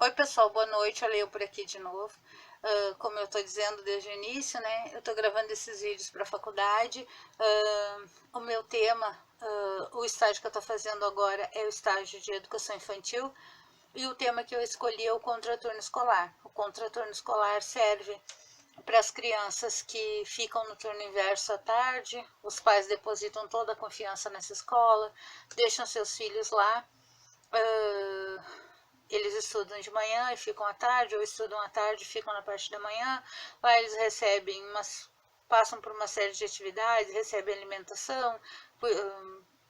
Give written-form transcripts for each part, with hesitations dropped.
Oi pessoal, boa noite, olha eu por aqui de novo. Como eu estou dizendo desde o início, né, eu estou gravando esses vídeos para a faculdade. O meu tema, o estágio que eu estou fazendo agora é o estágio de educação infantil, e o tema que eu escolhi é o contraturno escolar. O contraturno escolar serve para as crianças que ficam no turno inverso à tarde. Os pais depositam toda a confiança nessa escola, deixam seus filhos lá. Eles estudam de manhã e ficam à tarde, ou estudam à tarde e ficam na parte da manhã. Lá eles passam por uma série de atividades, recebem alimentação,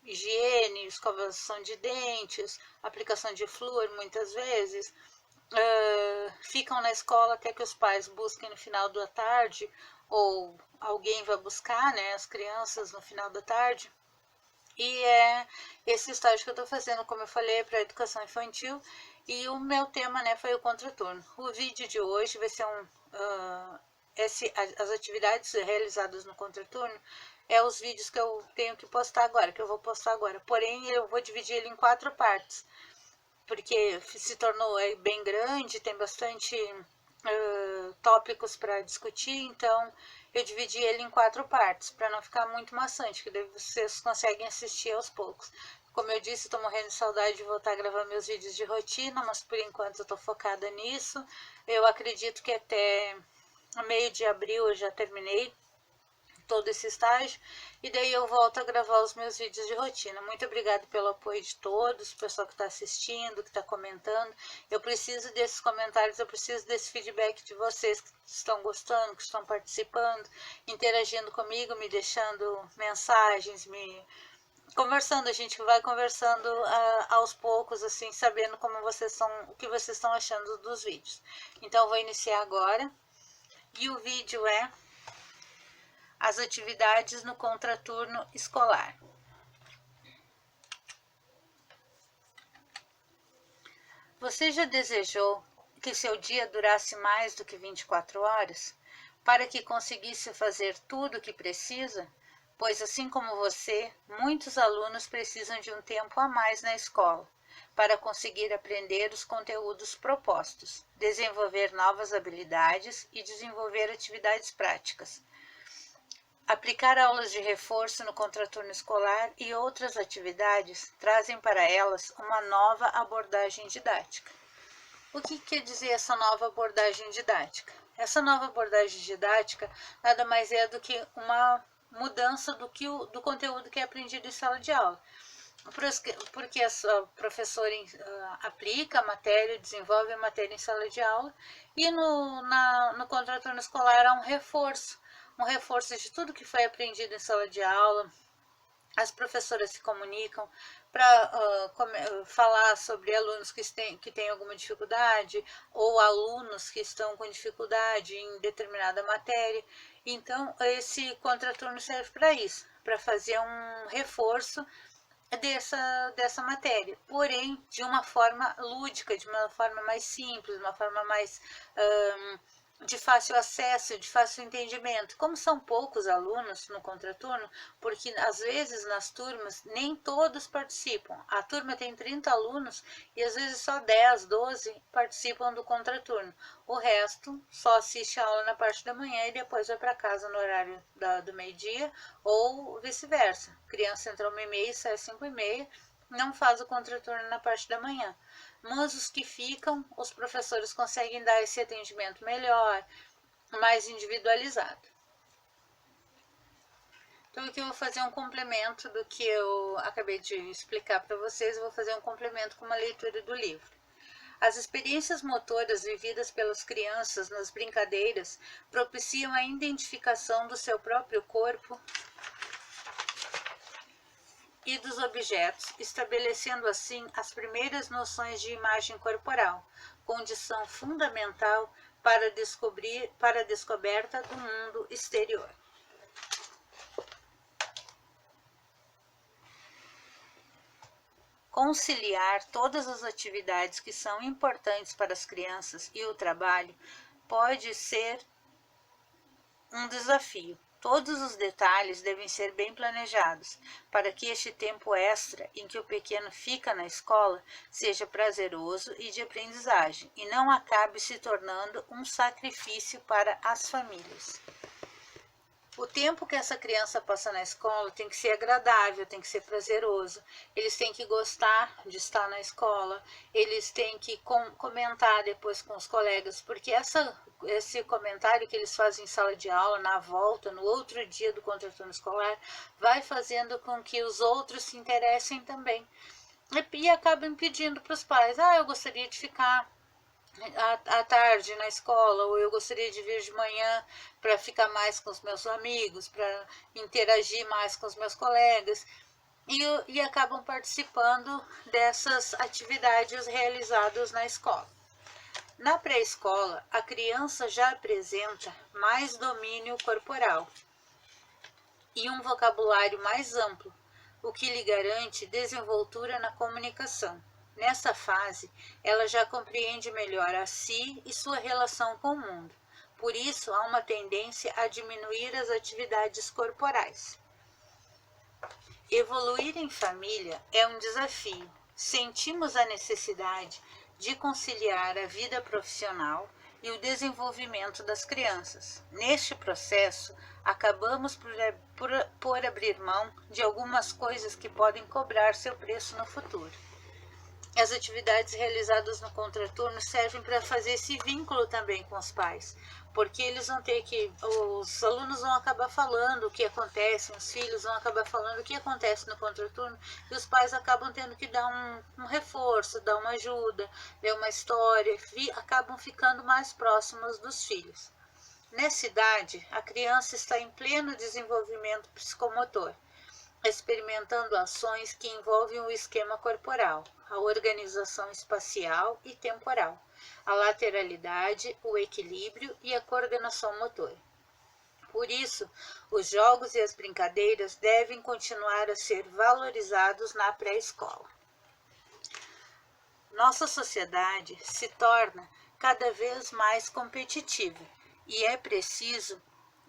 higiene, escovação de dentes, aplicação de flúor muitas vezes. Ficam na escola até que os pais busquem no final da tarde, ou alguém vai buscar, né, as crianças no final da tarde. E é esse estágio que eu estou fazendo, como eu falei, para a educação infantil. E o meu tema, né, foi o contraturno. O vídeo de hoje vai ser as atividades realizadas no contraturno, os vídeos que eu tenho que postar agora, que eu vou postar agora. Porém, eu vou dividir ele em 4 partes, porque se tornou bem grande, tem bastante tópicos para discutir, então eu dividi ele em 4 partes, para não ficar muito maçante, que daí vocês conseguem assistir aos poucos. Como eu disse, estou morrendo de saudade de voltar a gravar meus vídeos de rotina, mas por enquanto eu estou focada nisso. Eu acredito que até meio de abril eu já terminei todo esse estágio, e daí eu volto a gravar os meus vídeos de rotina. Muito obrigada pelo apoio de todos, o pessoal que está assistindo, que está comentando. Eu preciso desses comentários, eu preciso desse feedback de vocês que estão gostando, que estão participando, interagindo comigo, me deixando mensagens, conversando. A gente vai conversando aos poucos, assim, sabendo como vocês são, o que vocês estão achando dos vídeos. Então eu vou iniciar agora, e o vídeo é as atividades no contraturno escolar. Você já desejou que seu dia durasse mais do que 24 horas, para que conseguisse fazer tudo o que precisa? Pois, assim como você, muitos alunos precisam de um tempo a mais na escola, para conseguir aprender os conteúdos propostos, desenvolver novas habilidades e desenvolver atividades práticas. Aplicar aulas de reforço no contraturno escolar e outras atividades trazem para elas uma nova abordagem didática. O que quer dizer essa nova abordagem didática? Essa nova abordagem didática nada mais é do que uma mudança do conteúdo que é aprendido em sala de aula. Porque a professora aplica a matéria, desenvolve a matéria em sala de aula, e no contraturno escolar há um reforço de tudo que foi aprendido em sala de aula. As professoras se comunicam para falar sobre alunos que têm alguma dificuldade, ou alunos que estão com dificuldade em determinada matéria. Então, esse contraturno serve para isso, para fazer um reforço dessa matéria, porém de uma forma lúdica, de uma forma mais simples, uma forma mais de fácil acesso, de fácil entendimento. Como são poucos alunos no contraturno, porque às vezes nas turmas nem todos participam. A turma tem 30 alunos e às vezes só 10, 12 participam do contraturno. O resto só assiste a aula na parte da manhã e depois vai para casa no horário do meio-dia, ou vice-versa. Criança entra 1h30 e sai 5h30, não faz o contraturno na parte da manhã. Mas os que ficam, os professores conseguem dar esse atendimento melhor, mais individualizado. Então aqui eu vou fazer um complemento do que eu acabei de explicar para vocês. Eu vou fazer um complemento com uma leitura do livro. As experiências motoras vividas pelas crianças nas brincadeiras propiciam a identificação do seu próprio corpo e dos objetos, estabelecendo assim as primeiras noções de imagem corporal, condição fundamental para a descoberta do mundo exterior. Conciliar todas as atividades que são importantes para as crianças e o trabalho pode ser um desafio. Todos os detalhes devem ser bem planejados, para que este tempo extra em que o pequeno fica na escola seja prazeroso e de aprendizagem, e não acabe se tornando um sacrifício para as famílias. O tempo que essa criança passa na escola tem que ser agradável, tem que ser prazeroso. Eles têm que gostar de estar na escola, eles têm que comentar depois com os colegas, porque esse comentário que eles fazem em sala de aula, na volta, no outro dia do contraturno escolar, vai fazendo com que os outros se interessem também. E acabam pedindo para os pais, eu gostaria de ficar à tarde na escola, ou eu gostaria de vir de manhã para ficar mais com os meus amigos, para interagir mais com os meus colegas, e acabam participando dessas atividades realizadas na escola. Na pré-escola, a criança já apresenta mais domínio corporal e um vocabulário mais amplo, o que lhe garante desenvoltura na comunicação. Nessa fase, ela já compreende melhor a si e sua relação com o mundo. Por isso, há uma tendência a diminuir as atividades corporais. Evoluir em família é um desafio. Sentimos a necessidade de conciliar a vida profissional e o desenvolvimento das crianças. Neste processo, acabamos por abrir mão de algumas coisas que podem cobrar seu preço no futuro. As atividades realizadas no contraturno servem para fazer esse vínculo também com os pais, porque eles vão ter que, os alunos vão acabar falando o que acontece, os filhos vão acabar falando o que acontece no contraturno, e os pais acabam tendo que dar um reforço, dar uma ajuda, ler uma história, acabam ficando mais próximos dos filhos. Nessa idade, a criança está em pleno desenvolvimento psicomotor, experimentando ações que envolvem o esquema corporal, a organização espacial e temporal, a lateralidade, o equilíbrio e a coordenação motora. Por isso, os jogos e as brincadeiras devem continuar a ser valorizados na pré-escola. Nossa sociedade se torna cada vez mais competitiva e é preciso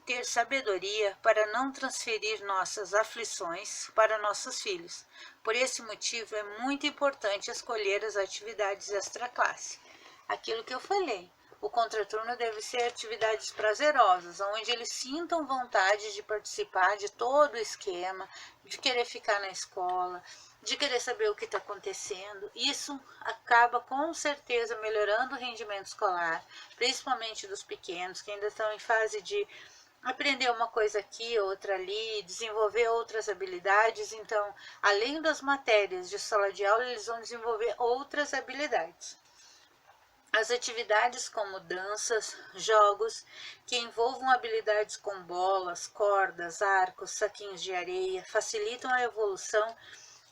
ter sabedoria para não transferir nossas aflições para nossos filhos. Por esse motivo, é muito importante escolher as atividades extraclasse. Aquilo que eu falei, o contraturno deve ser atividades prazerosas, onde eles sintam vontade de participar de todo o esquema, de querer ficar na escola, de querer saber o que está acontecendo. Isso acaba com certeza melhorando o rendimento escolar, principalmente dos pequenos, que ainda estão em fase de aprender uma coisa aqui, outra ali, desenvolver outras habilidades. Então, além das matérias de sala de aula, eles vão desenvolver outras habilidades. As atividades como danças, jogos que envolvam habilidades com bolas, cordas, arcos, saquinhos de areia, facilitam a evolução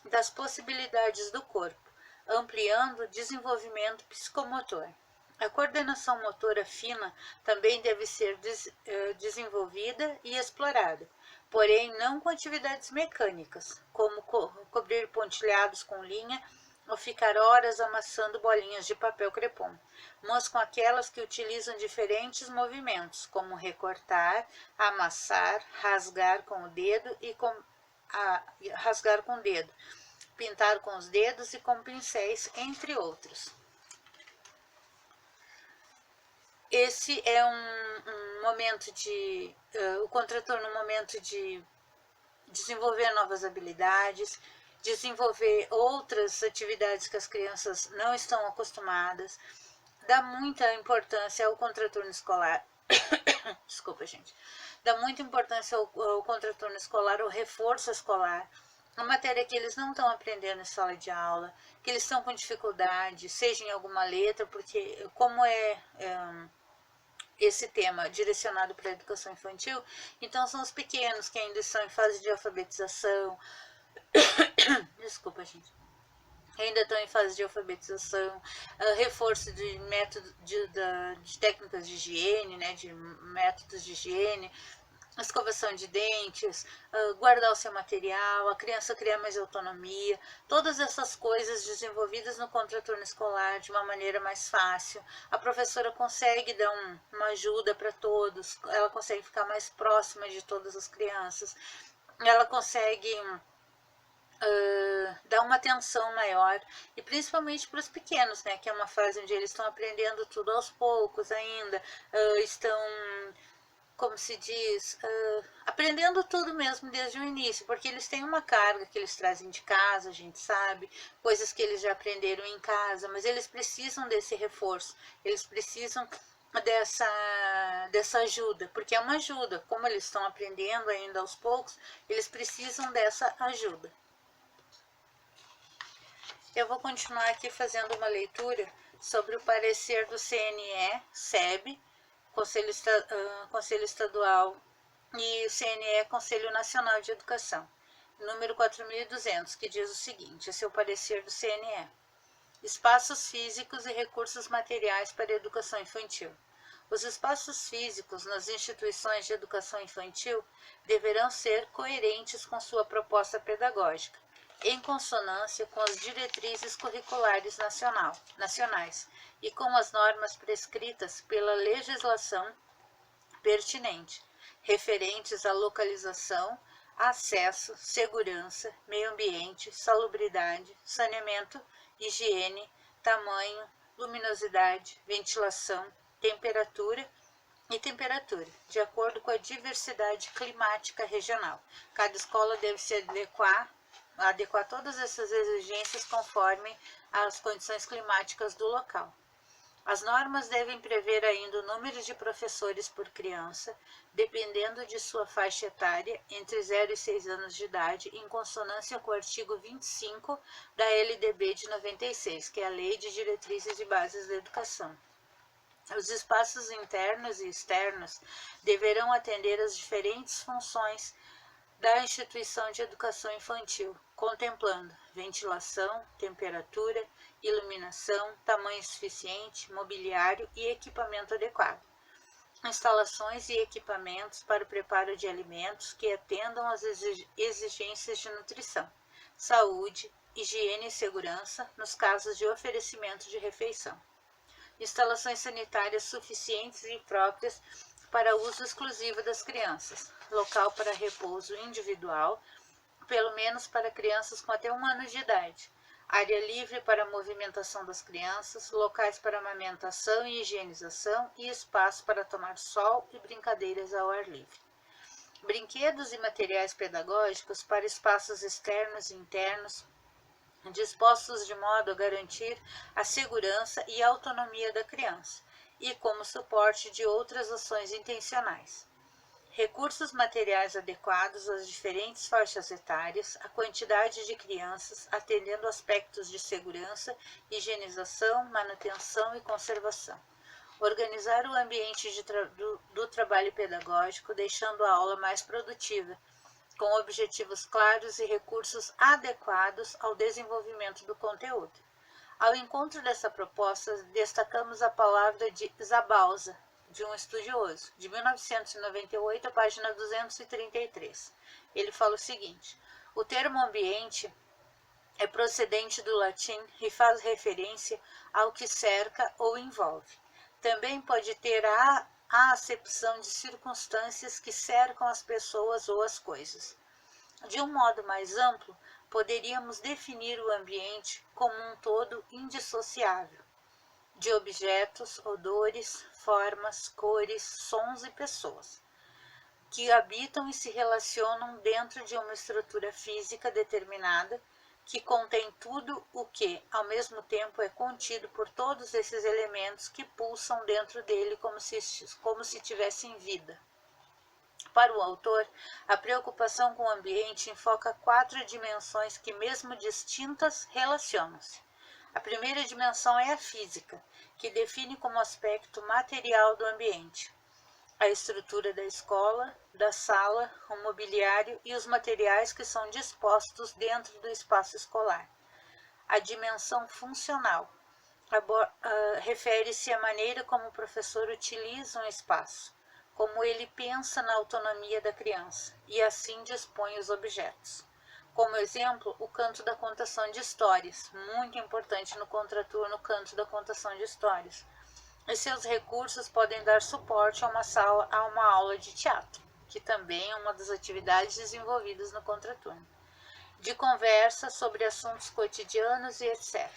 das possibilidades do corpo, ampliando o desenvolvimento psicomotor. A coordenação motora fina também deve ser desenvolvida e explorada, porém não com atividades mecânicas, como cobrir pontilhados com linha ou ficar horas amassando bolinhas de papel crepom, mas com aquelas que utilizam diferentes movimentos, como recortar, amassar, rasgar com o dedo rasgar com o dedo, pintar com os dedos e com pincéis, entre outros. Esse é um momento de, o contraturno é um momento de desenvolver novas habilidades, desenvolver outras atividades que as crianças não estão acostumadas, dá muita importância ao contraturno escolar. Desculpa, gente. Dá muita importância ao contraturno escolar, ao reforço escolar, a matéria que eles não estão aprendendo em sala de aula, que eles estão com dificuldade, seja em alguma letra, porque como esse tema direcionado para a educação infantil, então são os pequenos que ainda estão em fase de alfabetização. Desculpa, gente. Ainda estão em fase de alfabetização, reforço de método de técnicas de higiene, né, de métodos de higiene, escovação de dentes, guardar o seu material, a criança criar mais autonomia, todas essas coisas desenvolvidas no contraturno escolar de uma maneira mais fácil. A professora consegue dar uma ajuda para todos, ela consegue ficar mais próxima de todas as crianças, ela consegue dar uma atenção maior, e principalmente para os pequenos, né, que é uma fase onde eles estão aprendendo tudo aos poucos ainda, estão, como se diz, aprendendo tudo mesmo desde o início, porque eles têm uma carga que eles trazem de casa, a gente sabe, coisas que eles já aprenderam em casa, mas eles precisam desse reforço, eles precisam dessa ajuda, porque é uma ajuda, como eles estão aprendendo ainda aos poucos, eles precisam dessa ajuda. Eu vou continuar aqui fazendo uma leitura sobre o parecer do CNE-SEB, Conselho Estadual, e o CNE, Conselho Nacional de Educação, número 4.200, que diz o seguinte: esse é o parecer do CNE. Espaços físicos e recursos materiais para a educação infantil. Os espaços físicos nas instituições de educação infantil deverão ser coerentes com sua proposta pedagógica, em consonância com as diretrizes curriculares nacionais e com as normas prescritas pela legislação pertinente, referentes à localização, acesso, segurança, meio ambiente, salubridade, saneamento, higiene, tamanho, luminosidade, ventilação, temperatura, de acordo com a diversidade climática regional. Cada escola deve se adequar todas essas exigências conforme as condições climáticas do local. As normas devem prever ainda o número de professores por criança, dependendo de sua faixa etária, entre 0 e 6 anos de idade, em consonância com o artigo 25 da LDB de 96, que é a Lei de Diretrizes e Bases da Educação. Os espaços internos e externos deverão atender às diferentes funções da instituição de educação infantil, contemplando ventilação, temperatura, iluminação, tamanho suficiente, mobiliário e equipamento adequado. Instalações e equipamentos para o preparo de alimentos que atendam às exigências de nutrição, saúde, higiene e segurança nos casos de oferecimento de refeição. Instalações sanitárias suficientes e próprias para uso exclusivo das crianças, local para repouso individual, pelo menos para crianças com até 1 ano de idade, área livre para a movimentação das crianças, locais para amamentação e higienização e espaço para tomar sol e brincadeiras ao ar livre. Brinquedos e materiais pedagógicos para espaços externos e internos, dispostos de modo a garantir a segurança e a autonomia da criança, e como suporte de outras ações intencionais. Recursos materiais adequados às diferentes faixas etárias, à quantidade de crianças, atendendo aspectos de segurança, higienização, manutenção e conservação. Organizar o ambiente do trabalho pedagógico, deixando a aula mais produtiva, com objetivos claros e recursos adequados ao desenvolvimento do conteúdo. Ao encontro dessa proposta, destacamos a palavra de Zabalza, de um estudioso, de 1998, a página 233. Ele fala o seguinte: o termo ambiente é procedente do latim e faz referência ao que cerca ou envolve. Também pode ter a acepção de circunstâncias que cercam as pessoas ou as coisas. De um modo mais amplo, poderíamos definir o ambiente como um todo indissociável de objetos, odores, formas, cores, sons e pessoas, que habitam e se relacionam dentro de uma estrutura física determinada, que contém tudo o que, ao mesmo tempo, é contido por todos esses elementos que pulsam dentro dele como se tivessem vida. Para o autor, a preocupação com o ambiente enfoca 4 dimensões que, mesmo distintas, relacionam-se. A primeira dimensão é a física, que define como aspecto material do ambiente a estrutura da escola, da sala, o mobiliário e os materiais que são dispostos dentro do espaço escolar. A dimensão funcional refere-se à maneira como o professor utiliza um espaço, como ele pensa na autonomia da criança e assim dispõe os objetos. Como exemplo, o canto da contação de histórias, muito importante no contraturno, o canto da contação de histórias. E seus recursos podem dar suporte a uma aula de teatro, que também é uma das atividades desenvolvidas no contraturno, de conversa sobre assuntos cotidianos e etc.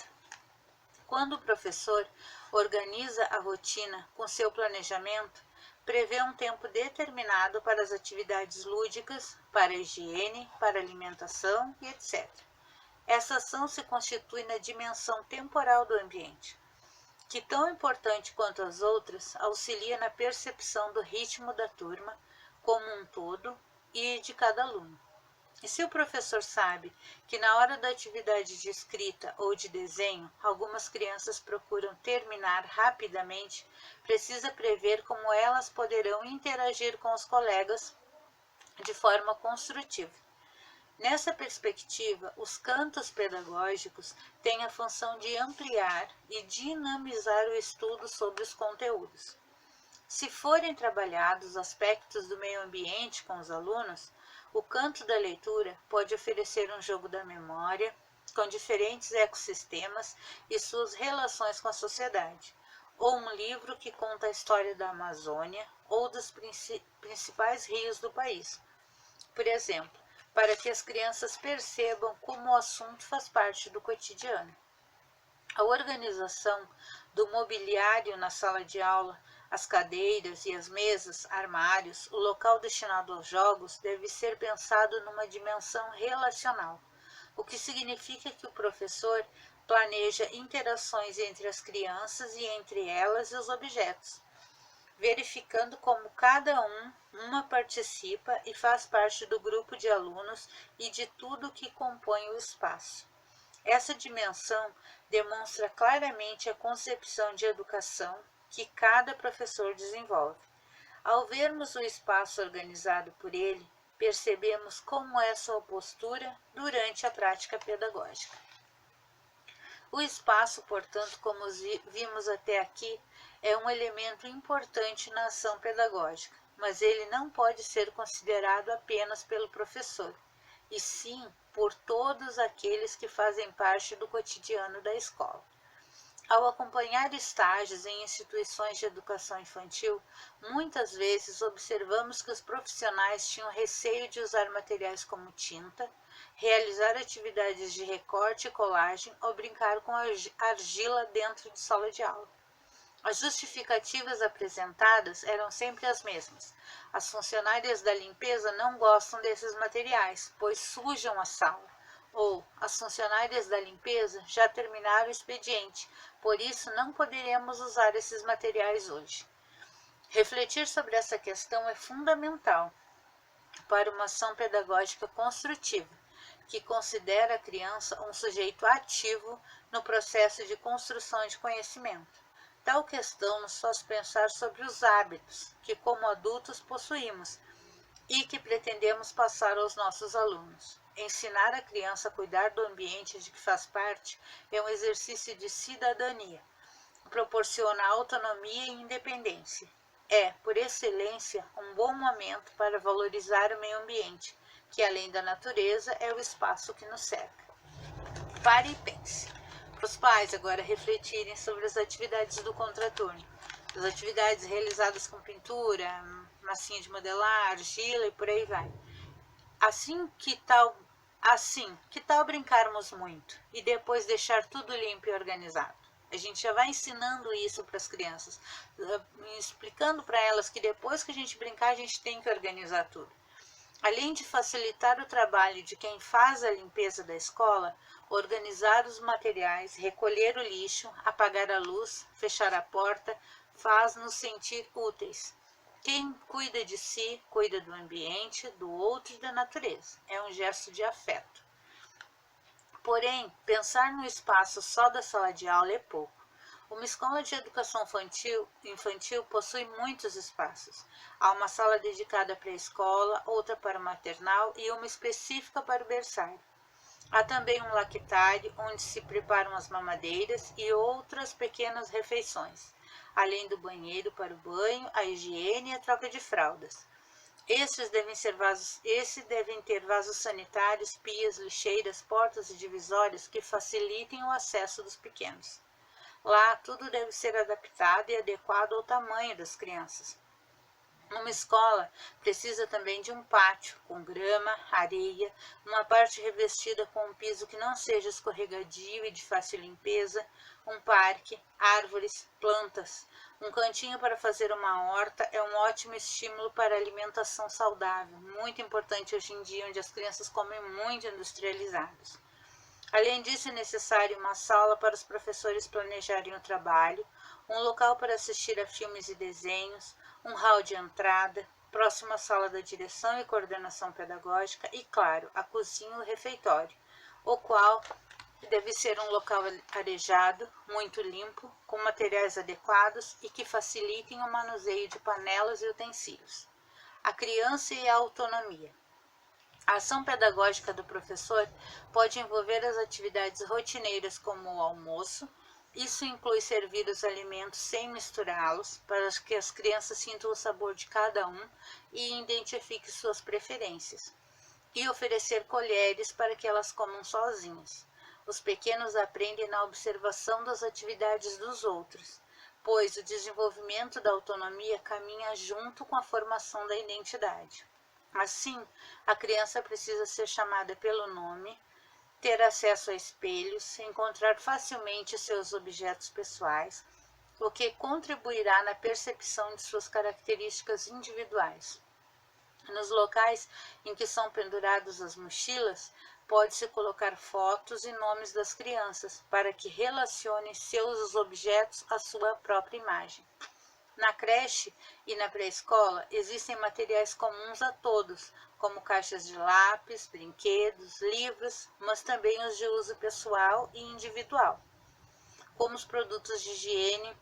Quando o professor organiza a rotina com seu planejamento, prevê um tempo determinado para as atividades lúdicas, para a higiene, para a alimentação e etc. Essa ação se constitui na dimensão temporal do ambiente, que, tão importante quanto as outras, auxilia na percepção do ritmo da turma como um todo e de cada aluno. E se o professor sabe que na hora da atividade de escrita ou de desenho, algumas crianças procuram terminar rapidamente, precisa prever como elas poderão interagir com os colegas de forma construtiva. Nessa perspectiva, os cantos pedagógicos têm a função de ampliar e dinamizar o estudo sobre os conteúdos. Se forem trabalhados aspectos do meio ambiente com os alunos, o canto da leitura pode oferecer um jogo da memória com diferentes ecossistemas e suas relações com a sociedade, ou um livro que conta a história da Amazônia ou dos principais rios do país. Por exemplo, para que as crianças percebam como o assunto faz parte do cotidiano. A organização do mobiliário na sala de aula, as cadeiras e as mesas, armários, o local destinado aos jogos deve ser pensado numa dimensão relacional, o que significa que o professor planeja interações entre as crianças e entre elas e os objetos, verificando como cada uma participa e faz parte do grupo de alunos e de tudo que compõe o espaço. Essa dimensão demonstra claramente a concepção de educação que cada professor desenvolve. Ao vermos o espaço organizado por ele, percebemos como é sua postura durante a prática pedagógica. O espaço, portanto, como vimos até aqui, é um elemento importante na ação pedagógica, mas ele não pode ser considerado apenas pelo professor, e sim por todos aqueles que fazem parte do cotidiano da escola. Ao acompanhar estágios em instituições de educação infantil, muitas vezes observamos que os profissionais tinham receio de usar materiais como tinta, realizar atividades de recorte e colagem ou brincar com argila dentro de sala de aula. As justificativas apresentadas eram sempre as mesmas. As funcionárias da limpeza não gostam desses materiais, pois sujam a sala. Ou, as funcionárias da limpeza já terminaram o expediente, por isso não poderemos usar esses materiais hoje. Refletir sobre essa questão é fundamental para uma ação pedagógica construtiva, que considera a criança um sujeito ativo no processo de construção de conhecimento. Tal questão nos faz pensar sobre os hábitos que, como adultos, possuímos e que pretendemos passar aos nossos alunos. Ensinar a criança a cuidar do ambiente de que faz parte é um exercício de cidadania. Proporciona autonomia e independência. É, por excelência, um bom momento para valorizar o meio ambiente, que além da natureza é o espaço que nos cerca. Pare e pense. Para os pais agora refletirem sobre as atividades do contraturno. As atividades realizadas com pintura, massinha de modelar, argila e por aí vai. Que tal brincarmos muito e depois deixar tudo limpo e organizado? A gente já vai ensinando isso para as crianças, explicando para elas que depois que a gente brincar, a gente tem que organizar tudo. Além de facilitar o trabalho de quem faz a limpeza da escola, organizar os materiais, recolher o lixo, apagar a luz, fechar a porta, faz-nos sentir úteis. Quem cuida de si, cuida do ambiente, do outro e da natureza. É um gesto de afeto. Porém, pensar no espaço só da sala de aula é pouco. Uma escola de educação infantil possui muitos espaços. Há uma sala dedicada para a escola, outra para o maternal e uma específica para o berçário. Há também um lactário, onde se preparam as mamadeiras e outras pequenas refeições. além do banheiro para o banho, a higiene e a troca de fraldas. Esses devem ter vasos sanitários, pias, lixeiras, portas e divisórias que facilitem o acesso dos pequenos. Lá, tudo deve ser adaptado e adequado ao tamanho das crianças. Uma escola precisa também de um pátio com grama, areia, uma parte revestida com um piso que não seja escorregadio e de fácil limpeza, um parque, árvores, plantas. Um cantinho para fazer uma horta é um ótimo estímulo para a alimentação saudável, muito importante hoje em dia, onde as crianças comem muito industrializados. Além disso, é necessário uma sala para os professores planejarem o trabalho, um local para assistir a filmes e desenhos, um hall de entrada, próximo à sala da direção e coordenação pedagógica e, claro, a cozinha e o refeitório, o qual deve ser um local arejado, muito limpo, com materiais adequados e que facilitem o manuseio de panelas e utensílios. A criança e a autonomia. A ação pedagógica do professor pode envolver as atividades rotineiras como o almoço. Isso inclui servir os alimentos sem misturá-los, para que as crianças sintam o sabor de cada um e identifiquem suas preferências. E oferecer colheres para que elas comam sozinhas. Os pequenos aprendem na observação das atividades dos outros, pois o desenvolvimento da autonomia caminha junto com a formação da identidade. Assim, a criança precisa ser chamada pelo nome, ter acesso a espelhos, encontrar facilmente seus objetos pessoais, o que contribuirá na percepção de suas características individuais. Nos locais em que são penduradas as mochilas, pode-se colocar fotos e nomes das crianças, para que relacionem seus objetos à sua própria imagem. Na creche e na pré-escola existem materiais comuns a todos, como caixas de lápis, brinquedos, livros, mas também os de uso pessoal e individual, como os produtos de higiene,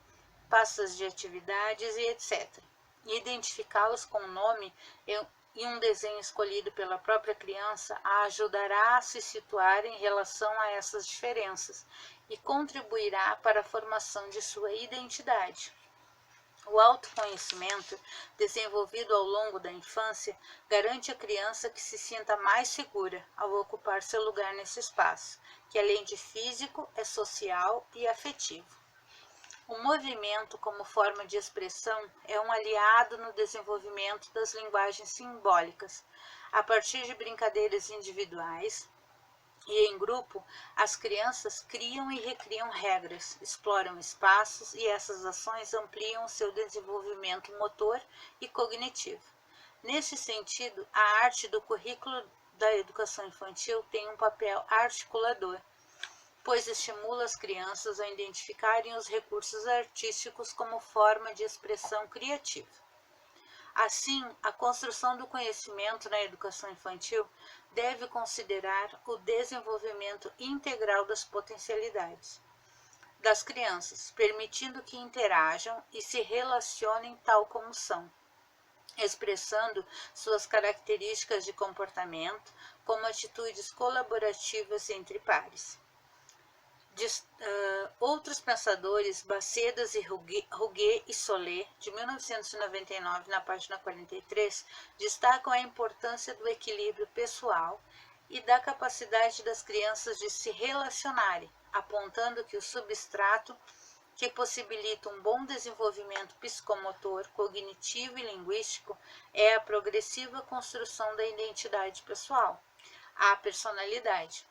pastas de atividades e etc. Identificá-los com o nome e um desenho escolhido pela própria criança a ajudará a se situar em relação a essas diferenças e contribuirá para a formação de sua identidade. O autoconhecimento, desenvolvido ao longo da infância, garante à criança que se sinta mais segura ao ocupar seu lugar nesse espaço, que além de físico, é social e afetivo. O movimento como forma de expressão é um aliado no desenvolvimento das linguagens simbólicas. A partir de brincadeiras individuais e em grupo, as crianças criam e recriam regras, exploram espaços e essas ações ampliam o seu desenvolvimento motor e cognitivo. Nesse sentido, a arte do currículo da educação infantil tem um papel articulador, pois estimula as crianças a identificarem os recursos artísticos como forma de expressão criativa. Assim, a construção do conhecimento na educação infantil deve considerar o desenvolvimento integral das potencialidades das crianças, permitindo que interajam e se relacionem tal como são, expressando suas características de comportamento como atitudes colaborativas entre pares. Outros pensadores, Bacedas e Rouget e Solé, de 1999, na página 43, destacam a importância do equilíbrio pessoal e da capacidade das crianças de se relacionarem, apontando que o substrato que possibilita um bom desenvolvimento psicomotor, cognitivo e linguístico é a progressiva construção da identidade pessoal, a personalidade,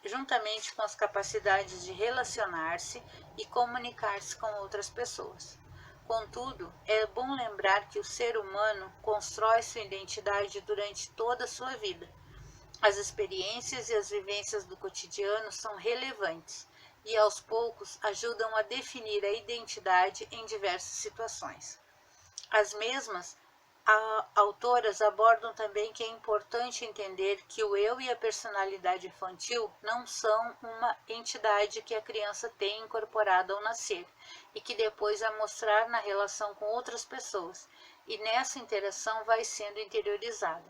juntamente com as capacidades de relacionar-se e comunicar-se com outras pessoas. Contudo, é bom lembrar que o ser humano constrói sua identidade durante toda a sua vida. As experiências e as vivências do cotidiano são relevantes e, aos poucos, ajudam a definir a identidade em diversas situações. As mesmas autoras abordam também que é importante entender que o eu e a personalidade infantil não são uma entidade que a criança tem incorporada ao nascer e que depois vai mostrar na relação com outras pessoas, e nessa interação vai sendo interiorizada.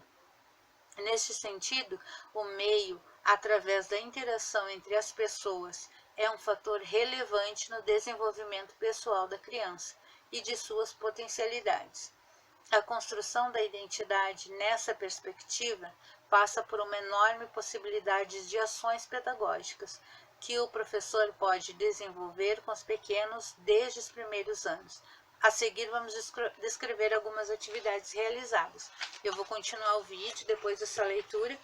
Neste sentido, o meio, através da interação entre as pessoas é um fator relevante no desenvolvimento pessoal da criança e de suas potencialidades. A construção da identidade nessa perspectiva passa por uma enorme possibilidade de ações pedagógicas que o professor pode desenvolver com os pequenos desde os primeiros anos. A seguir, vamos descrever algumas atividades realizadas. Eu vou continuar o vídeo depois dessa leitura.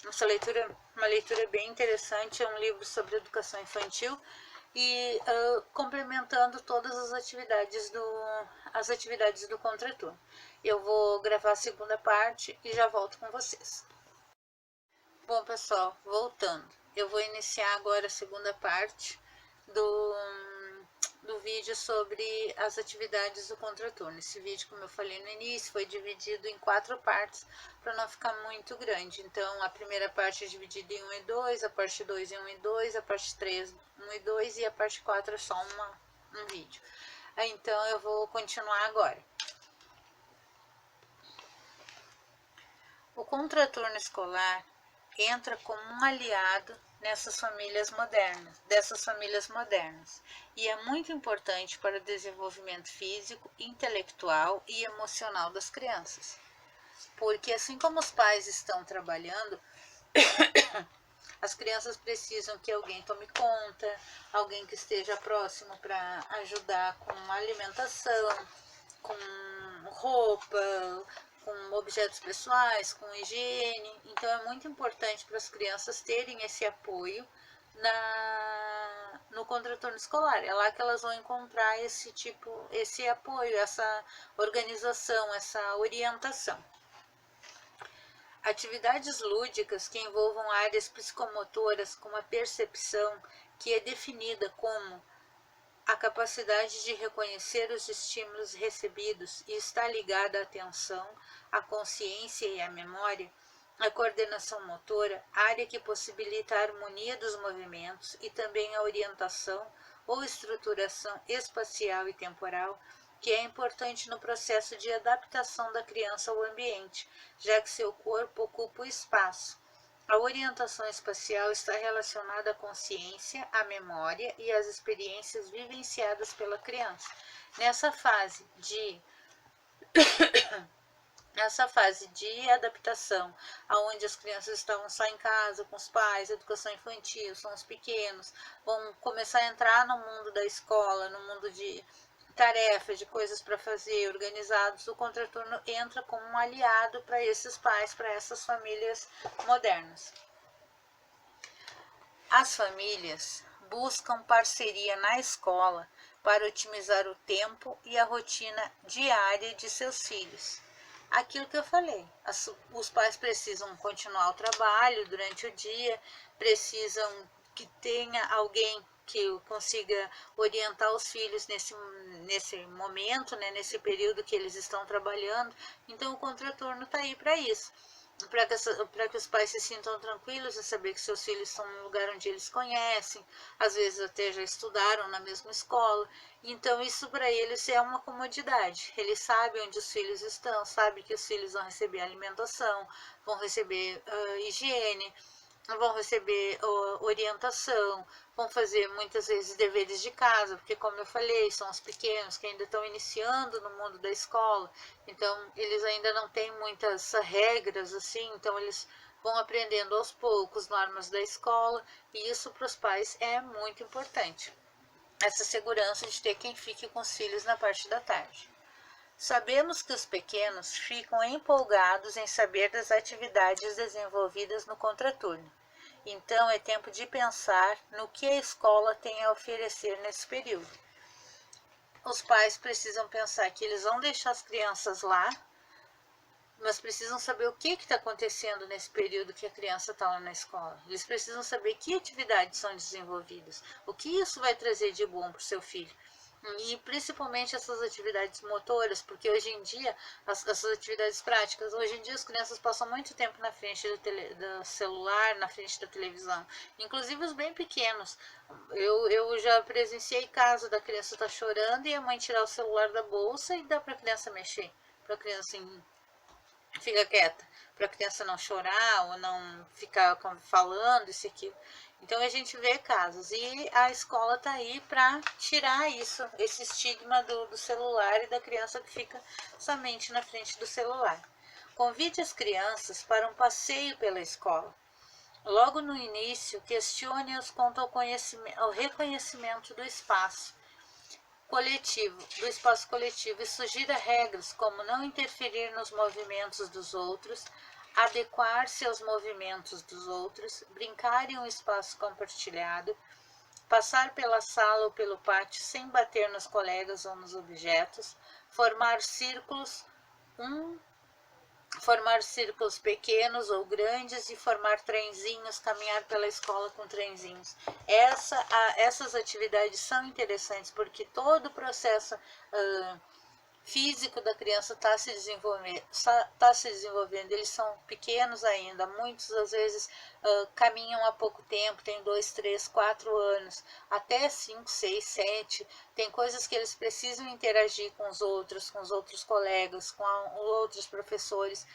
Essa leitura é uma leitura bem interessante, é um livro sobre educação infantil e complementando todas as atividades do contraturno. Eu vou gravar a segunda parte e já volto com vocês. Bom, pessoal, voltando. Eu vou iniciar agora a segunda parte do vídeo sobre as atividades do contraturno. Esse vídeo, como eu falei no início, foi dividido em 4 partes para não ficar muito grande. Então, a primeira parte é dividida em 1 e 2, a parte 2 em 1 e 2, a parte 3 1 e 2 e a parte 4 é só um vídeo. Então, eu vou continuar agora. O contraturno escolar entra como um aliado dessas famílias modernas, e é muito importante para o desenvolvimento físico, intelectual e emocional das crianças. Porque assim como os pais estão trabalhando, as crianças precisam que alguém tome conta, alguém que esteja próximo para ajudar com alimentação, com roupa, com objetos pessoais, com higiene. Então é muito importante para as crianças terem esse apoio no contraturno escolar. É lá que elas vão encontrar esse apoio, essa organização, essa orientação. Atividades lúdicas que envolvam áreas psicomotoras como a percepção, que é definida como a capacidade de reconhecer os estímulos recebidos e está ligada à atenção, à consciência e à memória, a coordenação motora, área que possibilita a harmonia dos movimentos e também a orientação ou estruturação espacial e temporal, que é importante no processo de adaptação da criança ao ambiente, já que seu corpo ocupa o espaço. A orientação espacial está relacionada à consciência, à memória e às experiências vivenciadas pela criança. Nessa fase de adaptação, onde as crianças estavam só em casa com os pais, educação infantil, são os pequenos, vão começar a entrar no mundo da escola, no mundo de tarefas, de coisas para fazer, organizados, o contraturno entra como um aliado para esses pais, para essas famílias modernas. As famílias buscam parceria na escola para otimizar o tempo e a rotina diária de seus filhos. Aquilo que eu falei, os pais precisam continuar o trabalho durante o dia, precisam que tenha alguém que consiga orientar os filhos nesse momento, né, nesse período que eles estão trabalhando. Então o contraturno está aí para isso, para que os pais se sintam tranquilos em saber que seus filhos estão num lugar onde eles conhecem, às vezes até já estudaram na mesma escola. Então isso para eles é uma comodidade. Eles sabem onde os filhos estão, sabem que os filhos vão receber alimentação, vão receber higiene, vão receber orientação, vão fazer muitas vezes deveres de casa, porque como eu falei, são os pequenos que ainda estão iniciando no mundo da escola, então eles ainda não têm muitas regras assim, então eles vão aprendendo aos poucos normas da escola, e isso para os pais é muito importante, essa segurança de ter quem fique com os filhos na parte da tarde. Sabemos que os pequenos ficam empolgados em saber das atividades desenvolvidas no contraturno. Então, é tempo de pensar no que a escola tem a oferecer nesse período. Os pais precisam pensar que eles vão deixar as crianças lá, mas precisam saber o que está acontecendo nesse período que a criança está lá na escola. Eles precisam saber que atividades são desenvolvidas, o que isso vai trazer de bom para o seu filho. E principalmente essas atividades motoras, porque hoje em dia, essas atividades práticas, hoje em dia as crianças passam muito tempo na frente do celular, na frente da televisão, inclusive os bem pequenos. Eu já presenciei caso da criança estar chorando e a mãe tirar o celular da bolsa e dar para a criança mexer, para a criança fica quieta, para a criança não chorar ou não ficar falando isso e aquilo. Então a gente vê casos e a escola está aí para tirar isso, esse estigma do celular e da criança que fica somente na frente do celular. Convide as crianças para um passeio pela escola. Logo no início, questione-os quanto ao reconhecimento do espaço coletivo e sugira regras como não interferir nos movimentos dos outros, adequar-se aos movimentos dos outros, brincar em um espaço compartilhado, passar pela sala ou pelo pátio sem bater nos colegas ou nos objetos, formar círculos pequenos ou grandes e formar trenzinhos, caminhar pela escola com trenzinhos. Essas atividades são interessantes porque todo o processo físico da criança está se desenvolvendo, eles são pequenos ainda, muitos às vezes caminham há pouco tempo, tem 2, 3, 4 anos, até 5, 6, 7, tem coisas que eles precisam interagir com os outros colegas, com outros professores,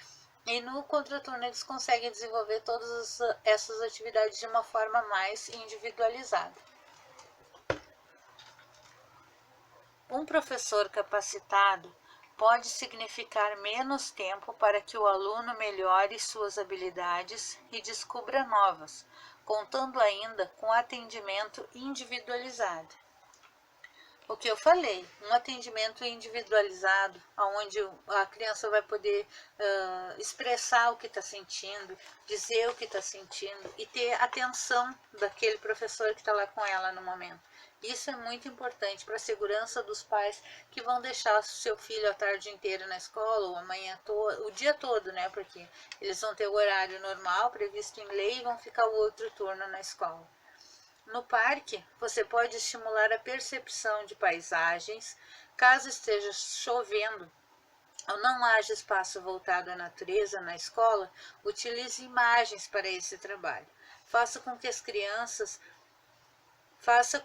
e no contraturno eles conseguem desenvolver todas essas atividades de uma forma mais individualizada. Um professor capacitado pode significar menos tempo para que o aluno melhore suas habilidades e descubra novas, contando ainda com atendimento individualizado. O que eu falei, um atendimento individualizado, onde a criança vai poder expressar o que está sentindo, dizer o que está sentindo e ter atenção daquele professor que está lá com ela no momento. Isso é muito importante para a segurança dos pais que vão deixar seu filho a tarde inteira na escola, ou amanhã o dia todo, né? Porque eles vão ter o horário normal previsto em lei e vão ficar o outro turno na escola. No parque, você pode estimular a percepção de paisagens. Caso esteja chovendo ou não haja espaço voltado à natureza na escola, utilize imagens para esse trabalho. Faça com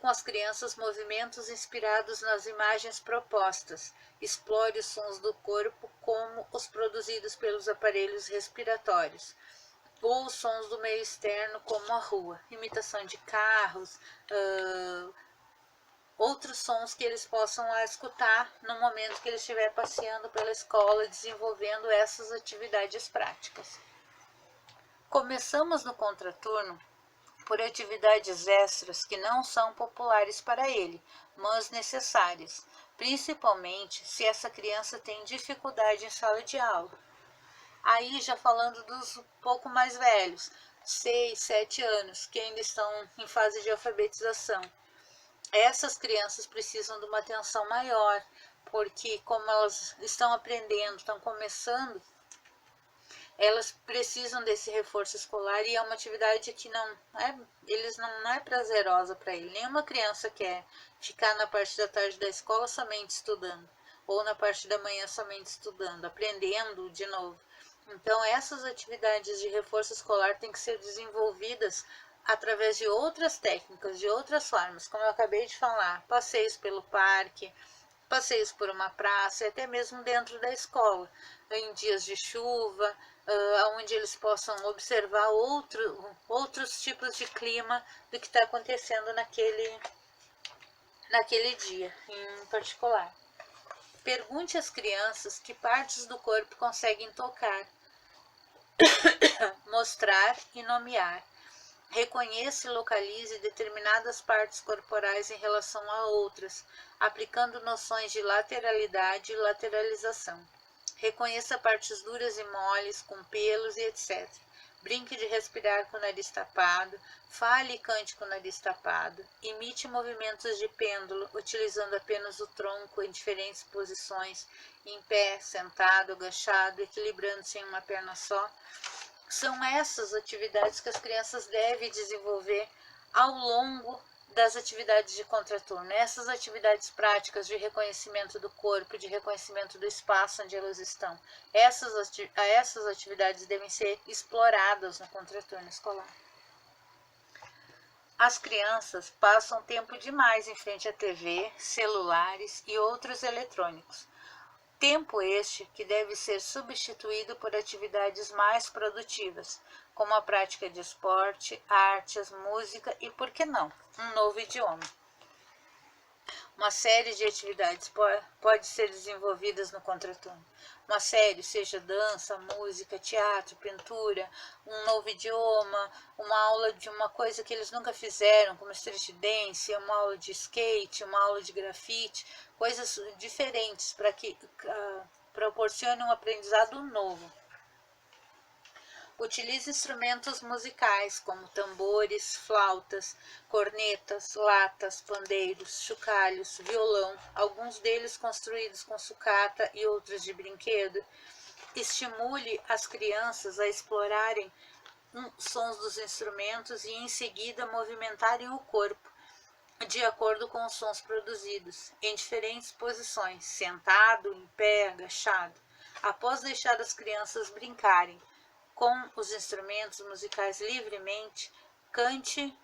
as crianças movimentos inspirados nas imagens propostas. Explore os sons do corpo, como os produzidos pelos aparelhos respiratórios, ou os sons do meio externo, como a rua, imitação de carros, outros sons que eles possam escutar no momento que ele estiver passeando pela escola, desenvolvendo essas atividades práticas. Começamos no contraturno por atividades extras que não são populares para ele, mas necessárias, principalmente se essa criança tem dificuldade em sala de aula. Aí já falando dos um pouco mais velhos, 6, 7 anos, que ainda estão em fase de alfabetização. Essas crianças precisam de uma atenção maior, porque como elas estão aprendendo, estão começando, elas precisam desse reforço escolar e é uma atividade que não é prazerosa para ele. Nenhuma criança quer ficar na parte da tarde da escola somente estudando, ou na parte da manhã somente estudando, aprendendo de novo. Então essas atividades de reforço escolar têm que ser desenvolvidas através de outras técnicas, de outras formas, como eu acabei de falar, passeios pelo parque, passeios por uma praça, até mesmo dentro da escola, em dias de chuva, onde eles possam observar outros tipos de clima do que está acontecendo naquele dia em particular. Pergunte às crianças que partes do corpo conseguem tocar, mostrar e nomear. Reconheça e localize determinadas partes corporais em relação a outras, aplicando noções de lateralidade e lateralização. Reconheça partes duras e moles, com pelos e etc. Brinque de respirar com o nariz tapado, fale e cante com o nariz tapado. Imite movimentos de pêndulo, utilizando apenas o tronco em diferentes posições, em pé, sentado, agachado, equilibrando-se em uma perna só. São essas atividades que as crianças devem desenvolver ao longo das atividades de contraturno. Essas atividades práticas de reconhecimento do corpo, de reconhecimento do espaço onde elas estão. Essas atividades devem ser exploradas no contraturno escolar. As crianças passam tempo demais em frente à TV, celulares e outros eletrônicos. Tempo este que deve ser substituído por atividades mais produtivas, como a prática de esporte, artes, música e, por que não, um novo idioma. Uma série de atividades pode ser desenvolvidas no contraturno. Uma série, seja dança, música, teatro, pintura, um novo idioma, uma aula de uma coisa que eles nunca fizeram, como street dance, uma aula de skate, uma aula de grafite, coisas diferentes para que proporcione um aprendizado novo. Utilize instrumentos musicais como tambores, flautas, cornetas, latas, pandeiros, chocalhos, violão, alguns deles construídos com sucata e outros de brinquedo. Estimule as crianças a explorarem sons dos instrumentos e em seguida movimentarem o corpo de acordo com os sons produzidos, em diferentes posições, sentado, em pé, agachado. Após deixar as crianças brincarem com os instrumentos musicais livremente, cante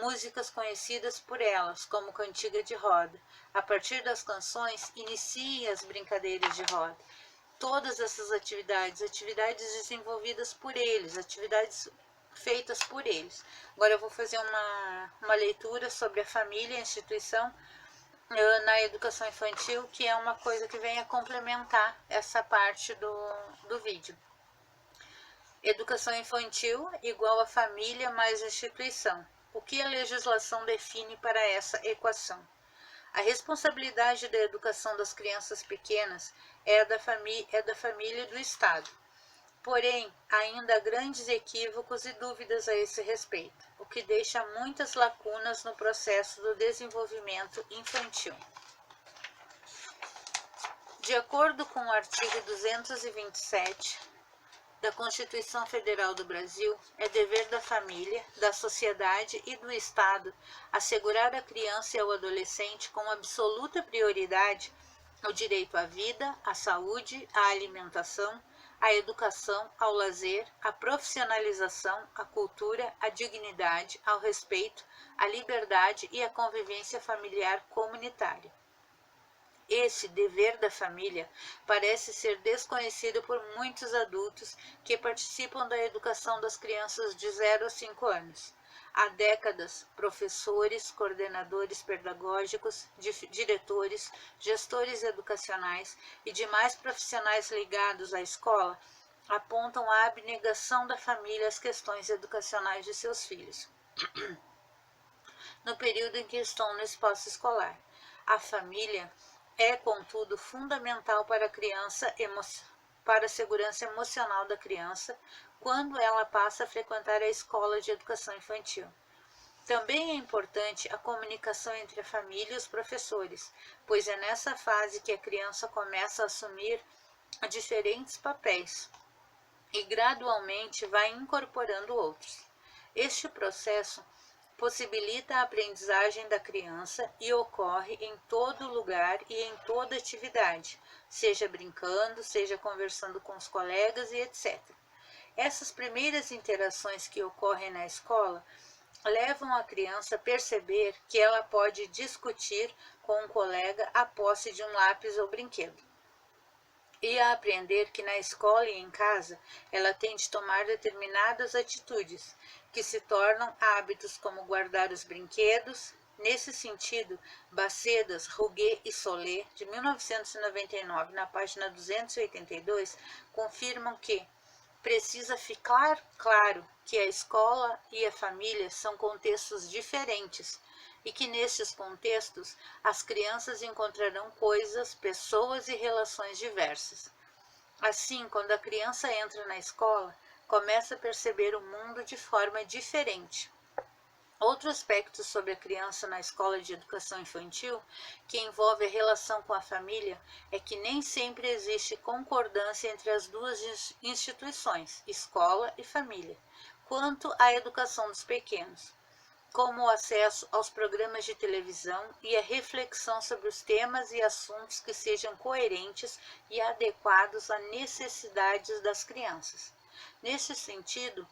músicas conhecidas por elas, como cantiga de roda. A partir das canções, inicie as brincadeiras de roda. Todas essas atividades desenvolvidas por eles, atividades feitas por eles. Agora eu vou fazer uma leitura sobre a família e a instituição na educação infantil, que é uma coisa que vem a complementar essa parte do vídeo. Educação infantil igual a família mais instituição. O que a legislação define para essa equação? A responsabilidade da educação das crianças pequenas é da família e do Estado. Porém, ainda há grandes equívocos e dúvidas a esse respeito, o que deixa muitas lacunas no processo do desenvolvimento infantil. De acordo com o artigo 227 da Constituição Federal do Brasil, é dever da família, da sociedade e do Estado assegurar à criança e ao adolescente com absoluta prioridade o direito à vida, à saúde, à alimentação, à educação, ao lazer, à profissionalização, à cultura, à dignidade, ao respeito, à liberdade e à convivência familiar comunitária. Esse dever da família parece ser desconhecido por muitos adultos que participam da educação das crianças de 0 a 5 anos. Há décadas, professores, coordenadores pedagógicos, diretores, gestores educacionais e demais profissionais ligados à escola apontam a abnegação da família às questões educacionais de seus filhos, no período em que estão no espaço escolar. A família é, contudo, fundamental para a criança, para a segurança emocional da criança, quando ela passa a frequentar a escola de educação infantil. Também é importante a comunicação entre a família e os professores, pois é nessa fase que a criança começa a assumir diferentes papéis e gradualmente vai incorporando outros. Este processo possibilita a aprendizagem da criança e ocorre em todo lugar e em toda atividade, seja brincando, seja conversando com os colegas e etc. Essas primeiras interações que ocorrem na escola levam a criança a perceber que ela pode discutir com um colega a posse de um lápis ou brinquedo, e a aprender que na escola e em casa ela tem de tomar determinadas atitudes, que se tornam hábitos como guardar os brinquedos. Nesse sentido, Bacedas, Rouget e Solé, de 1999, na página 282, confirmam que precisa ficar claro que a escola e a família são contextos diferentes e que nesses contextos as crianças encontrarão coisas, pessoas e relações diversas. Assim, quando a criança entra na escola, começa a perceber o mundo de forma diferente. Outro aspecto sobre a criança na escola de educação infantil, que envolve a relação com a família, é que nem sempre existe concordância entre as duas instituições, escola e família, quanto à educação dos pequenos, como o acesso aos programas de televisão e a reflexão sobre os temas e assuntos que sejam coerentes e adequados às necessidades das crianças. Nesse sentido,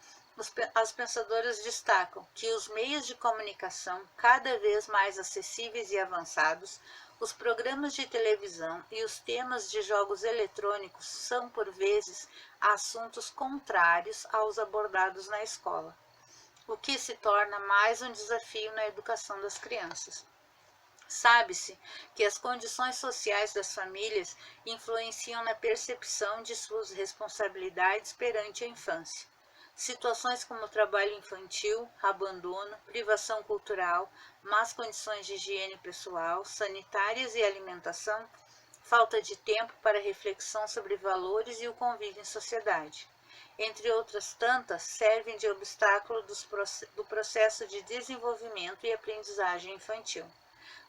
As pensadoras destacam que os meios de comunicação cada vez mais acessíveis e avançados, os programas de televisão e os temas de jogos eletrônicos são, por vezes, assuntos contrários aos abordados na escola, o que se torna mais um desafio na educação das crianças. Sabe-se que as condições sociais das famílias influenciam na percepção de suas responsabilidades perante a infância. Situações como trabalho infantil, abandono, privação cultural, más condições de higiene pessoal, sanitárias e alimentação, falta de tempo para reflexão sobre valores e o convívio em sociedade, entre outras tantas, servem de obstáculo do processo de desenvolvimento e aprendizagem infantil.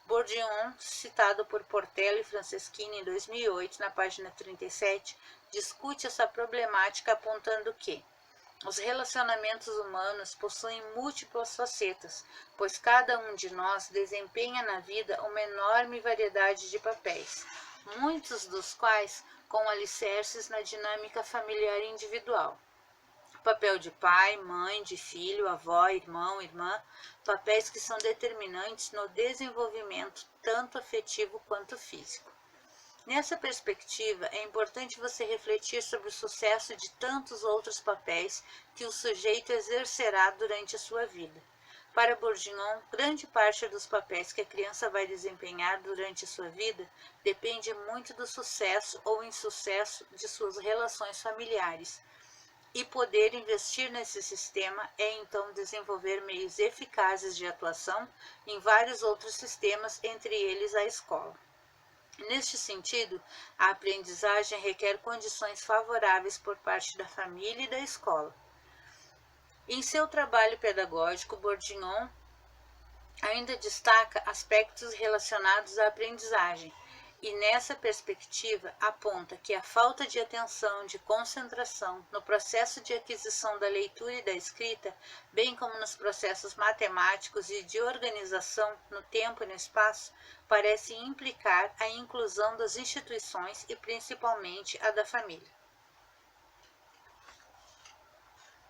Bourdieu, citado por Portela e Franceschini em 2008, na página 37, discute essa problemática apontando que os relacionamentos humanos possuem múltiplas facetas, pois cada um de nós desempenha na vida uma enorme variedade de papéis, muitos dos quais com alicerces na dinâmica familiar individual. Papel de pai, mãe, de filho, avó, irmão, irmã, papéis que são determinantes no desenvolvimento tanto afetivo quanto físico. Nessa perspectiva, é importante você refletir sobre o sucesso de tantos outros papéis que o sujeito exercerá durante a sua vida. Para Bourdieu, grande parte dos papéis que a criança vai desempenhar durante a sua vida depende muito do sucesso ou insucesso de suas relações familiares. E poder investir nesse sistema é então desenvolver meios eficazes de atuação em vários outros sistemas, entre eles a escola. Neste sentido, a aprendizagem requer condições favoráveis por parte da família e da escola. Em seu trabalho pedagógico, Bourdieu ainda destaca aspectos relacionados à aprendizagem, e nessa perspectiva aponta que a falta de atenção, de concentração no processo de aquisição da leitura e da escrita, bem como nos processos matemáticos e de organização no tempo e no espaço, parece implicar a inclusão das instituições e principalmente a da família.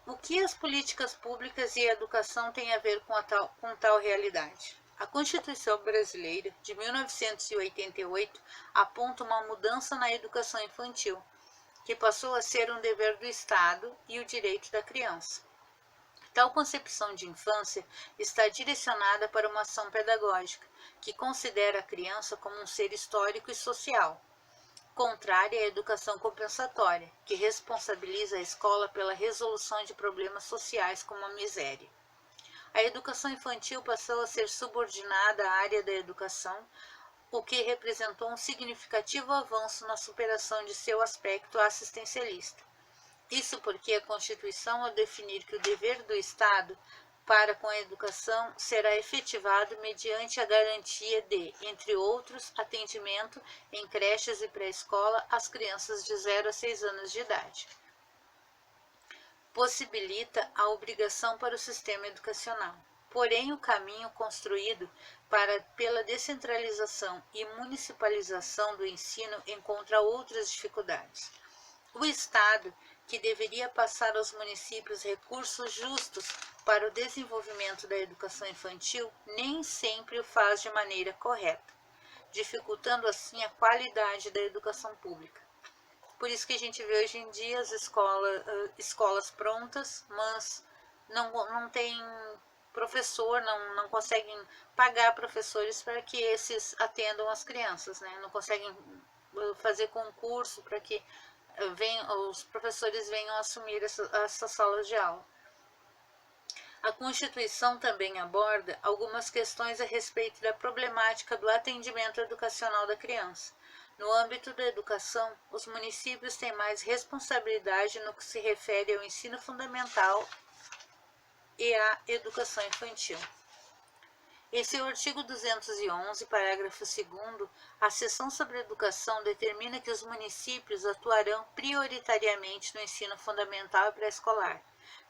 O que as políticas públicas e a educação têm a ver com tal realidade? A Constituição Brasileira, de 1988, aponta uma mudança na educação infantil, que passou a ser um dever do Estado e o direito da criança. Tal concepção de infância está direcionada para uma ação pedagógica, que considera a criança como um ser histórico e social, contrária à educação compensatória, que responsabiliza a escola pela resolução de problemas sociais como a miséria. A educação infantil passou a ser subordinada à área da educação, o que representou um significativo avanço na superação de seu aspecto assistencialista. Isso porque a Constituição, ao definir que o dever do Estado para com a educação será efetivado mediante a garantia de, entre outros, atendimento em creches e pré-escola às crianças de 0 a 6 anos de idade. Possibilita a obrigação para o sistema educacional. Porém, o caminho construído pela descentralização e municipalização do ensino encontra outras dificuldades. O Estado, que deveria passar aos municípios recursos justos para o desenvolvimento da educação infantil, nem sempre o faz de maneira correta, dificultando assim a qualidade da educação pública. Por isso que a gente vê hoje em dia as escolas prontas, mas não tem professor, não conseguem pagar professores para que esses atendam as crianças, né? Não conseguem fazer concurso para que os professores venham assumir essas salas de aula. A Constituição também aborda algumas questões a respeito da problemática do atendimento educacional da criança. No âmbito da educação, os municípios têm mais responsabilidade no que se refere ao ensino fundamental e à educação infantil. Em seu artigo 211, parágrafo 2º, a seção sobre educação determina que os municípios atuarão prioritariamente no ensino fundamental e pré-escolar.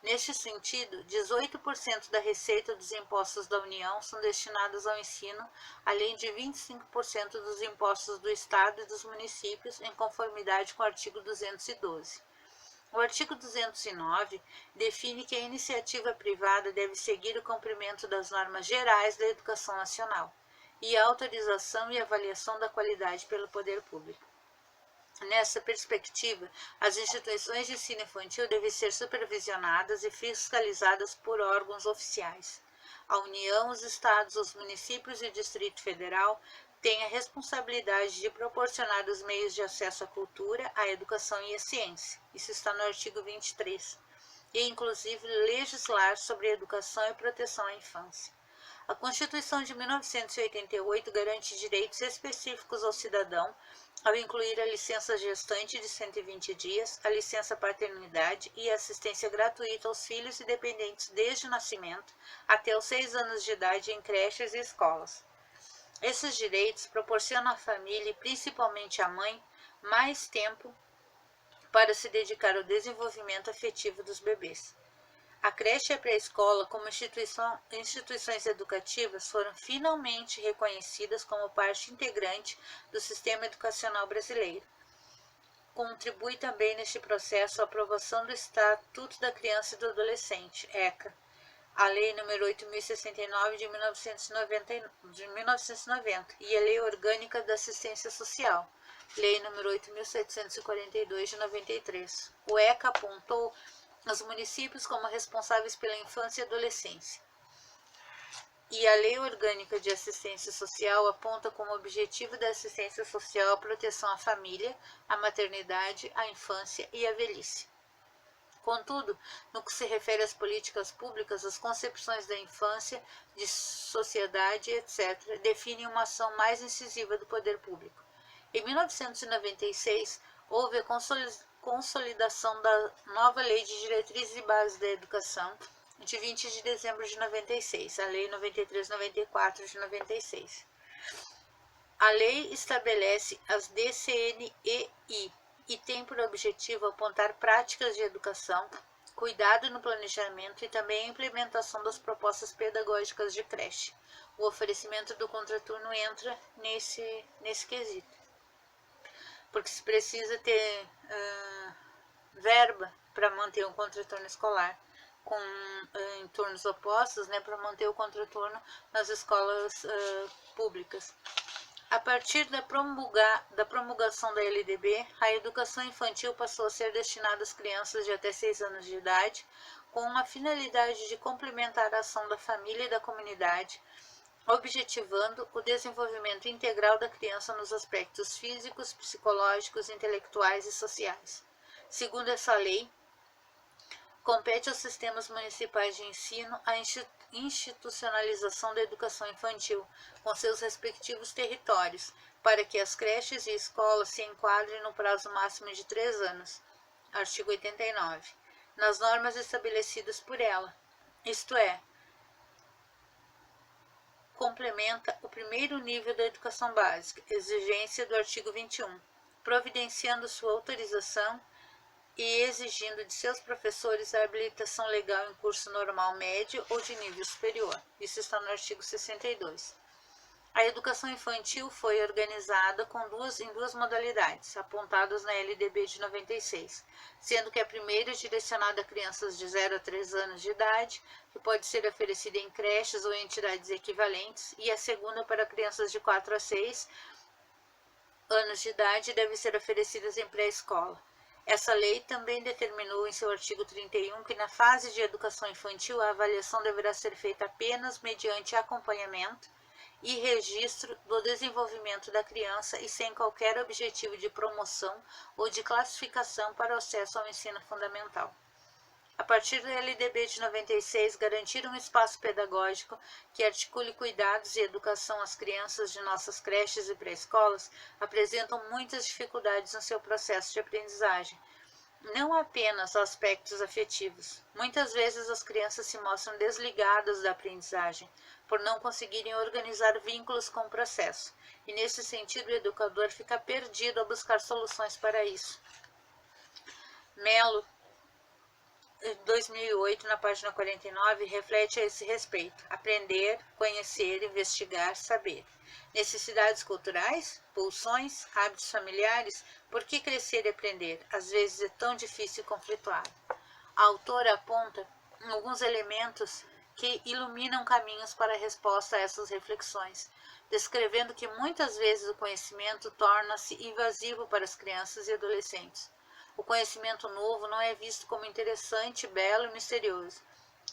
Neste sentido, 18% da receita dos impostos da União são destinados ao ensino, além de 25% dos impostos do Estado e dos municípios, em conformidade com o artigo 212. O artigo 209 define que a iniciativa privada deve seguir o cumprimento das normas gerais da educação nacional e a autorização e avaliação da qualidade pelo poder público. Nessa perspectiva, as instituições de ensino infantil devem ser supervisionadas e fiscalizadas por órgãos oficiais. A União, os Estados, os municípios e o Distrito Federal têm a responsabilidade de proporcionar os meios de acesso à cultura, à educação e à ciência. Isso está no artigo 23. E, inclusive, legislar sobre educação e proteção à infância. A Constituição de 1988 garante direitos específicos ao cidadão ao incluir a licença gestante de 120 dias, a licença paternidade e a assistência gratuita aos filhos e dependentes desde o nascimento até os 6 anos de idade em creches e escolas. Esses direitos proporcionam à família, e principalmente à mãe, mais tempo para se dedicar ao desenvolvimento afetivo dos bebês. A creche e a pré-escola, como instituições educativas, foram finalmente reconhecidas como parte integrante do sistema educacional brasileiro. Contribui também neste processo a aprovação do Estatuto da Criança e do Adolescente, ECA, a Lei nº 8.069 de 1990 e a Lei Orgânica da Assistência Social, Lei nº 8.742 de 93. O ECA apontou os municípios como responsáveis pela infância e adolescência. E a Lei Orgânica de Assistência Social aponta como objetivo da assistência social a proteção à família, à maternidade, à infância e à velhice. Contudo, no que se refere às políticas públicas, as concepções da infância, de sociedade, etc., definem uma ação mais incisiva do poder público. Em 1996, houve a consolidação da nova Lei de Diretrizes e Bases da Educação, de 20 de dezembro de 96, a Lei 93/94 de 96. A lei estabelece as DCNEI e tem por objetivo apontar práticas de educação, cuidado no planejamento e também a implementação das propostas pedagógicas de creche. O oferecimento do contraturno entra nesse quesito, porque se precisa ter verba para manter um contraturno escolar em turnos opostos, para manter o contraturno nas escolas públicas. A partir da promulgação da LDB, a educação infantil passou a ser destinada às crianças de até 6 anos de idade, com a finalidade de complementar a ação da família e da comunidade, objetivando o desenvolvimento integral da criança nos aspectos físicos, psicológicos, intelectuais e sociais. Segundo essa lei, compete aos sistemas municipais de ensino a institucionalização da educação infantil, com seus respectivos territórios, para que as creches e escolas se enquadrem no prazo máximo de 3 anos, artigo 89, nas normas estabelecidas por ela, isto é, complementa o primeiro nível da educação básica, exigência do artigo 21, providenciando sua autorização e exigindo de seus professores a habilitação legal em curso normal médio ou de nível superior. Isso está no artigo 62. A educação infantil foi organizada em duas modalidades, apontadas na LDB de 96, sendo que a primeira é direcionada a crianças de 0 a 3 anos de idade, que pode ser oferecida em creches ou entidades equivalentes, e a segunda para crianças de 4 a 6 anos de idade e deve ser oferecidas em pré-escola. Essa lei também determinou em seu artigo 31 que na fase de educação infantil a avaliação deverá ser feita apenas mediante acompanhamento e registro do desenvolvimento da criança e sem qualquer objetivo de promoção ou de classificação para o acesso ao ensino fundamental. A partir da LDB de 96, garantir um espaço pedagógico que articule cuidados e educação às crianças de nossas creches e pré-escolas apresentam muitas dificuldades no seu processo de aprendizagem, não apenas aspectos afetivos. Muitas vezes as crianças se mostram desligadas da aprendizagem, por não conseguirem organizar vínculos com o processo, e nesse sentido o educador fica perdido ao buscar soluções para isso. Mello 2008, na página 49, reflete a esse respeito. Aprender, conhecer, investigar, saber. Necessidades culturais, pulsões, hábitos familiares, por que crescer e aprender? Às vezes é tão difícil e conflituado. A autora aponta alguns elementos que iluminam caminhos para a resposta a essas reflexões, descrevendo que muitas vezes o conhecimento torna-se invasivo para as crianças e adolescentes. O conhecimento novo não é visto como interessante, belo e misterioso,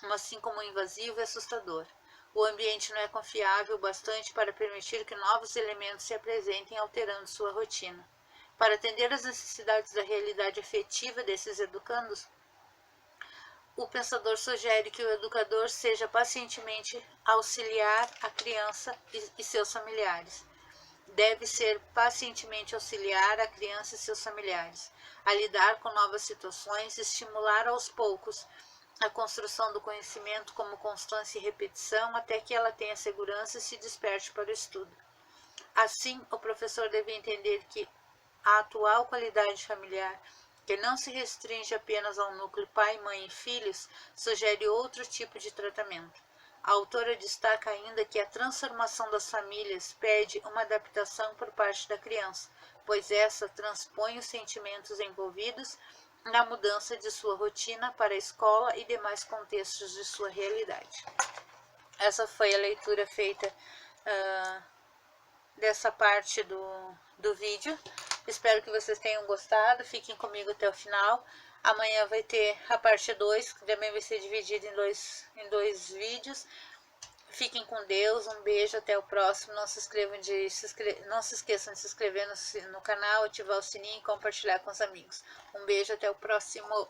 mas sim como invasivo e assustador. O ambiente não é confiável o bastante para permitir que novos elementos se apresentem alterando sua rotina. Para atender às necessidades da realidade afetiva desses educandos, o pensador sugere que o educador seja pacientemente auxiliar a criança e seus familiares. Deve ser pacientemente auxiliar a criança e seus familiares a lidar com novas situações, estimular aos poucos a construção do conhecimento como constância e repetição até que ela tenha segurança e se desperte para o estudo. Assim, o professor deve entender que a atual qualidade familiar, que não se restringe apenas ao núcleo pai, mãe e filhos, sugere outro tipo de tratamento. A autora destaca ainda que a transformação das famílias pede uma adaptação por parte da criança, pois essa transpõe os sentimentos envolvidos na mudança de sua rotina para a escola e demais contextos de sua realidade. Essa foi a leitura feita dessa parte do vídeo. Espero que vocês tenham gostado. Fiquem comigo até o final. Amanhã vai ter a parte 2, que também vai ser dividida em dois vídeos. Fiquem com Deus, um beijo, até o próximo. Não se esqueçam de se inscrever no canal, ativar o sininho e compartilhar com os amigos. Um beijo, até o próximo.